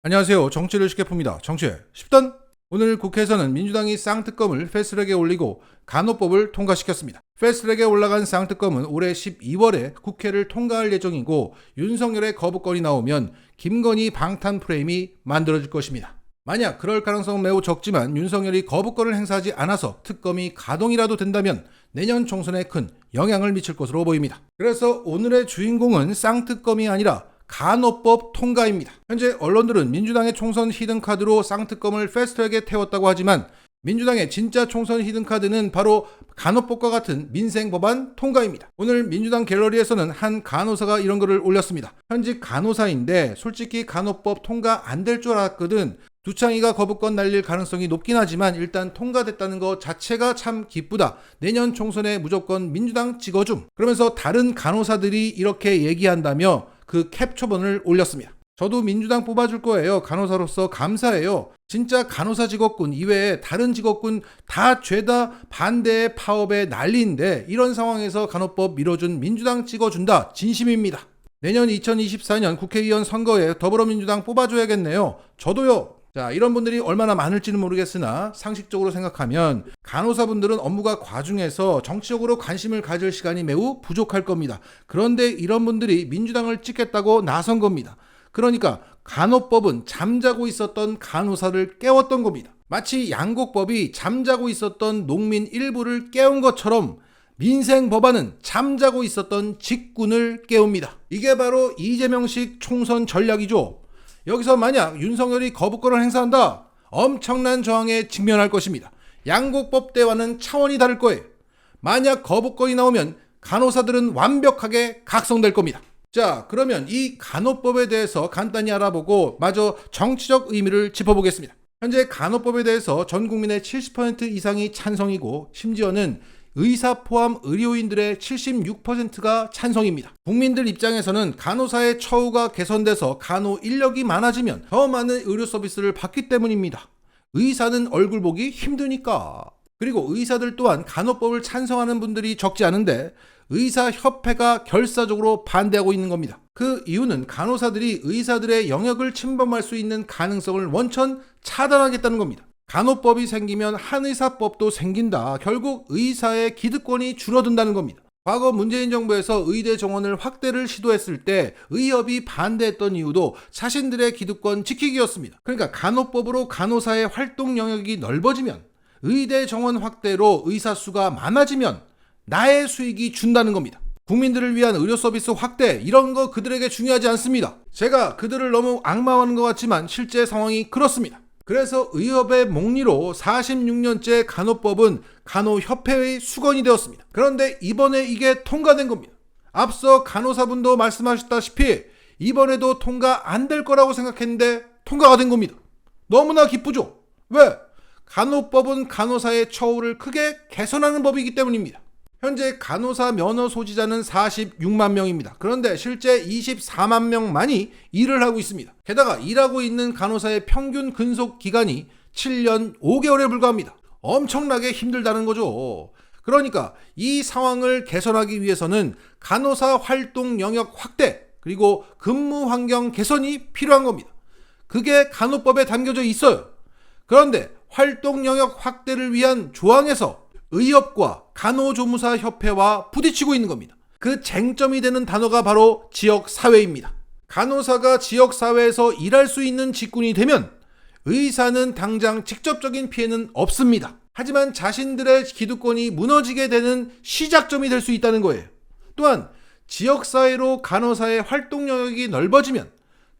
안녕하세요. 정치를 쉽게 풉니다. 정치의 10단. 오늘 국회에서는 민주당이 쌍특검을 패스트트랙에 올리고 간호법을 통과시켰습니다. 패스트트랙에 올라간 쌍특검은 올해 12월에 국회를 통과할 예정이고 윤석열의 거부권이 나오면 김건희 방탄 프레임이 만들어질 것입니다. 만약 그럴 가능성은 매우 적지만 윤석열이 거부권을 행사하지 않아서 특검이 가동이라도 된다면 내년 총선에 큰 영향을 미칠 것으로 보입니다. 그래서 오늘의 주인공은 쌍특검이 아니라 간호법 통과입니다. 현재 언론들은 민주당의 총선 히든카드로 쌍특검을 패스트트랙에 태웠다고 하지만 민주당의 진짜 총선 히든카드는 바로 간호법과 같은 민생법안 통과입니다. 오늘 민주당 갤러리에서는 한 간호사가 이런 글을 올렸습니다. 현직 간호사인데 솔직히 간호법 통과 안 될 줄 알았거든. 두창이가 거부권 날릴 가능성이 높긴 하지만 일단 통과됐다는 것 자체가 참 기쁘다. 내년 총선에 무조건 민주당 찍어줌. 그러면서 다른 간호사들이 이렇게 얘기한다며 그 캡처본을 올렸습니다. 저도 민주당 뽑아줄 거예요. 간호사로서 감사해요. 진짜 간호사 직업군 이외에 다른 직업군 다 죄다 반대의 파업에 난리인데 이런 상황에서 간호법 밀어준 민주당 찍어준다. 진심입니다. 내년 2024년 국회의원 선거에 더불어민주당 뽑아줘야겠네요. 저도요. 자, 이런 분들이 얼마나 많을지는 모르겠으나 상식적으로 생각하면 간호사분들은 업무가 과중해서 정치적으로 관심을 가질 시간이 매우 부족할 겁니다. 그런데 이런 분들이 민주당을 찍겠다고 나선 겁니다. 그러니까 간호법은 잠자고 있었던 간호사를 깨웠던 겁니다. 마치 양곡법이 잠자고 있었던 농민 일부를 깨운 것처럼 민생 법안은 잠자고 있었던 직군을 깨웁니다. 이게 바로 이재명식 총선 전략이죠. 여기서 만약 윤석열이 거부권을 행사한다, 엄청난 저항에 직면할 것입니다. 양곡법 때와는 차원이 다를 거예요. 만약 거부권이 나오면 간호사들은 완벽하게 각성될 겁니다. 자, 그러면 이 간호법에 대해서 간단히 알아보고 마저 정치적 의미를 짚어보겠습니다. 현재 간호법에 대해서 전 국민의 70% 이상이 찬성이고 심지어는 의사 포함 의료인들의 76%가 찬성입니다. 국민들 입장에서는 간호사의 처우가 개선돼서 간호 인력이 많아지면 더 많은 의료 서비스를 받기 때문입니다. 의사는 얼굴 보기 힘드니까. 그리고 의사들 또한 간호법을 찬성하는 분들이 적지 않은데 의사협회가 결사적으로 반대하고 있는 겁니다. 그 이유는 간호사들이 의사들의 영역을 침범할 수 있는 가능성을 원천 차단하겠다는 겁니다. 간호법이 생기면 한의사법도 생긴다. 결국 의사의 기득권이 줄어든다는 겁니다. 과거 문재인 정부에서 의대 정원을 확대를 시도했을 때 의협이 반대했던 이유도 자신들의 기득권 지키기였습니다. 그러니까 간호법으로 간호사의 활동 영역이 넓어지면 의대 정원 확대로 의사 수가 많아지면 나의 수익이 준다는 겁니다. 국민들을 위한 의료 서비스 확대 이런 거 그들에게 중요하지 않습니다. 제가 그들을 너무 악마화하는 것 같지만 실제 상황이 그렇습니다. 그래서 의협의 몽리로 46년째 간호법은 간호협회의 수건이 되었습니다. 그런데 이번에 이게 통과된 겁니다. 앞서 간호사분도 말씀하셨다시피 이번에도 통과 안 될 거라고 생각했는데 통과가 된 겁니다. 너무나 기쁘죠? 왜? 간호법은 간호사의 처우를 크게 개선하는 법이기 때문입니다. 현재 간호사 면허 소지자는 46만 명입니다. 그런데 실제 24만 명만이 일을 하고 있습니다. 게다가 일하고 있는 간호사의 평균 근속 기간이 7년 5개월에 불과합니다. 엄청나게 힘들다는 거죠. 그러니까 이 상황을 개선하기 위해서는 간호사 활동 영역 확대 그리고 근무 환경 개선이 필요한 겁니다. 그게 간호법에 담겨져 있어요. 그런데 활동 영역 확대를 위한 조항에서 의협과 간호조무사협회와 부딪히고 있는 겁니다. 그 쟁점이 되는 단어가 바로 지역사회입니다. 간호사가 지역사회에서 일할 수 있는 직군이 되면 의사는 당장 직접적인 피해는 없습니다. 하지만 자신들의 기득권이 무너지게 되는 시작점이 될 수 있다는 거예요. 또한 지역사회로 간호사의 활동 영역이 넓어지면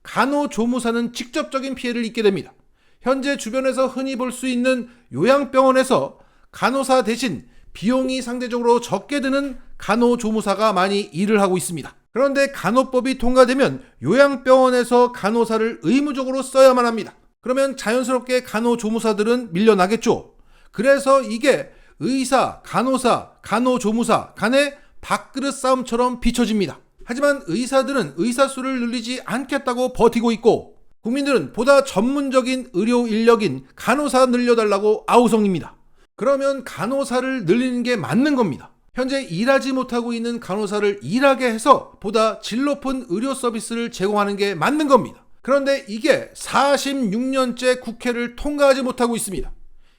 간호조무사는 직접적인 피해를 입게 됩니다. 현재 주변에서 흔히 볼 수 있는 요양병원에서 간호사 대신 비용이 상대적으로 적게 드는 간호조무사가 많이 일을 하고 있습니다. 그런데 간호법이 통과되면 요양병원에서 간호사를 의무적으로 써야만 합니다. 그러면 자연스럽게 간호조무사들은 밀려나겠죠. 그래서 이게 의사, 간호사, 간호조무사 간의 밥그릇 싸움처럼 비춰집니다. 하지만 의사들은 의사 수를 늘리지 않겠다고 버티고 있고 국민들은 보다 전문적인 의료 인력인 간호사 늘려달라고 아우성입니다. 그러면 간호사를 늘리는 게 맞는 겁니다. 현재 일하지 못하고 있는 간호사를 일하게 해서 보다 질 높은 의료 서비스를 제공하는 게 맞는 겁니다. 그런데 이게 46년째 국회를 통과하지 못하고 있습니다.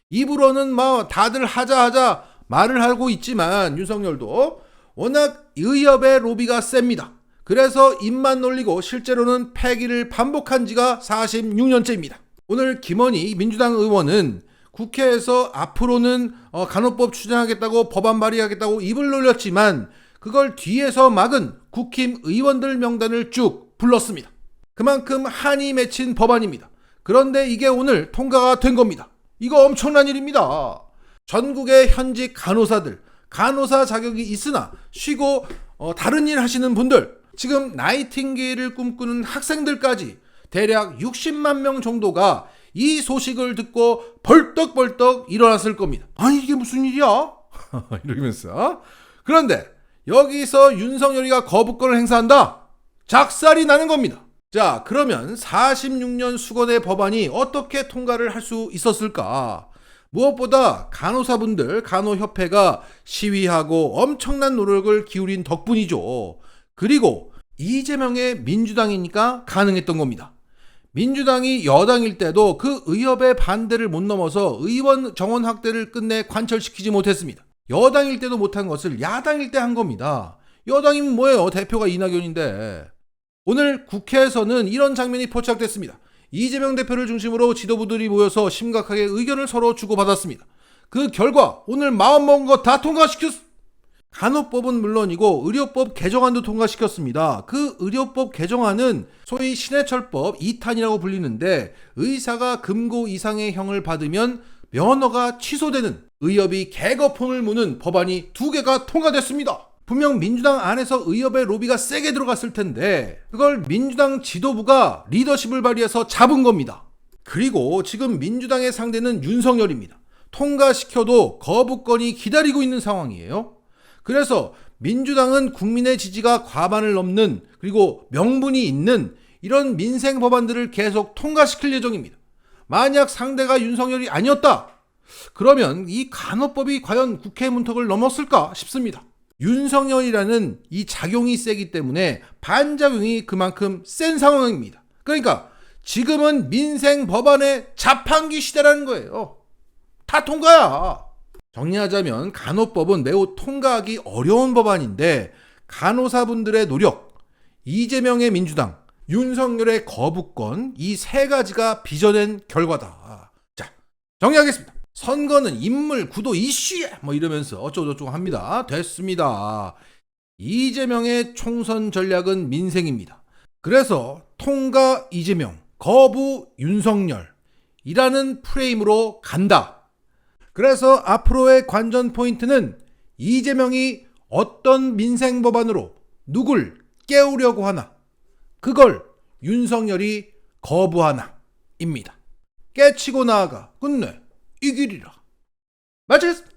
입으로는 다들 하자 말을 하고 있지만 윤석열도 워낙 의협의 로비가 셉니다. 그래서 입만 놀리고 실제로는 폐기를 반복한 지가 46년째입니다. 오늘 김원희 민주당 의원은 국회에서 앞으로는 간호법 추진하겠다고 법안 발의하겠다고 입을 놀렸지만 그걸 뒤에서 막은 국힘 의원들 명단을 쭉 불렀습니다. 그만큼 한이 맺힌 법안입니다. 그런데 이게 오늘 통과가 된 겁니다. 이거 엄청난 일입니다. 전국의 현직 간호사들, 간호사 자격이 있으나 쉬고 다른 일 하시는 분들, 지금 나이팅게일을 꿈꾸는 학생들까지 대략 60만 명 정도가 이 소식을 듣고 벌떡벌떡 일어났을 겁니다. 아니 이게 무슨 일이야? 이러면서. 그런데 여기서 윤석열이가 거부권을 행사한다? 작살이 나는 겁니다. 자, 그러면 46년 수건의 법안이 어떻게 통과를 할 수 있었을까? 무엇보다 간호사분들, 간호협회가 시위하고 엄청난 노력을 기울인 덕분이죠. 그리고 이재명의 민주당이니까 가능했던 겁니다. 민주당이 여당일 때도 그 의협의 반대를 못 넘어서 의원 정원 확대를 끝내 관철시키지 못했습니다. 여당일 때도 못한 것을 야당일 때 한 겁니다. 여당이면 뭐예요? 대표가 이낙연인데. 오늘 국회에서는 이런 장면이 포착됐습니다. 이재명 대표를 중심으로 지도부들이 모여서 심각하게 의견을 서로 주고받았습니다. 그 결과 오늘 마음먹은 거 다 통과시켰습니다. 간호법은 물론이고 의료법 개정안도 통과시켰습니다. 그 의료법 개정안은 소위 신해철법 2탄이라고 불리는데 의사가 금고 이상의 형을 받으면 면허가 취소되는 의협이 개거폰을 무는 법안이 2개가 통과됐습니다. 분명 민주당 안에서 의협의 로비가 세게 들어갔을 텐데 그걸 민주당 지도부가 리더십을 발휘해서 잡은 겁니다. 그리고 지금 민주당의 상대는 윤석열입니다. 통과시켜도 거부권이 기다리고 있는 상황이에요. 그래서 민주당은 국민의 지지가 과반을 넘는 그리고 명분이 있는 이런 민생 법안들을 계속 통과시킬 예정입니다. 만약 상대가 윤석열이 아니었다, 그러면 이 간호법이 과연 국회 문턱을 넘었을까 싶습니다. 윤석열이라는 이 작용이 세기 때문에 반작용이 그만큼 센 상황입니다. 그러니까 지금은 민생 법안의 자판기 시대라는 거예요. 다 통과야. 정리하자면 간호법은 매우 통과하기 어려운 법안인데 간호사분들의 노력, 이재명의 민주당, 윤석열의 거부권, 이 세 가지가 빚어낸 결과다. 자, 정리하겠습니다. 선거는 인물, 구도, 이슈 이러면서 어쩌고저쩌고 합니다. 됐습니다. 이재명의 총선 전략은 민생입니다. 그래서 통과 이재명, 거부 윤석열이라는 프레임으로 간다. 그래서 앞으로의 관전 포인트는 이재명이 어떤 민생 법안으로 누굴 깨우려고 하나, 그걸 윤석열이 거부하나 입니다. 깨치고 나아가 끝내 이 길이라. 마치겠습니다.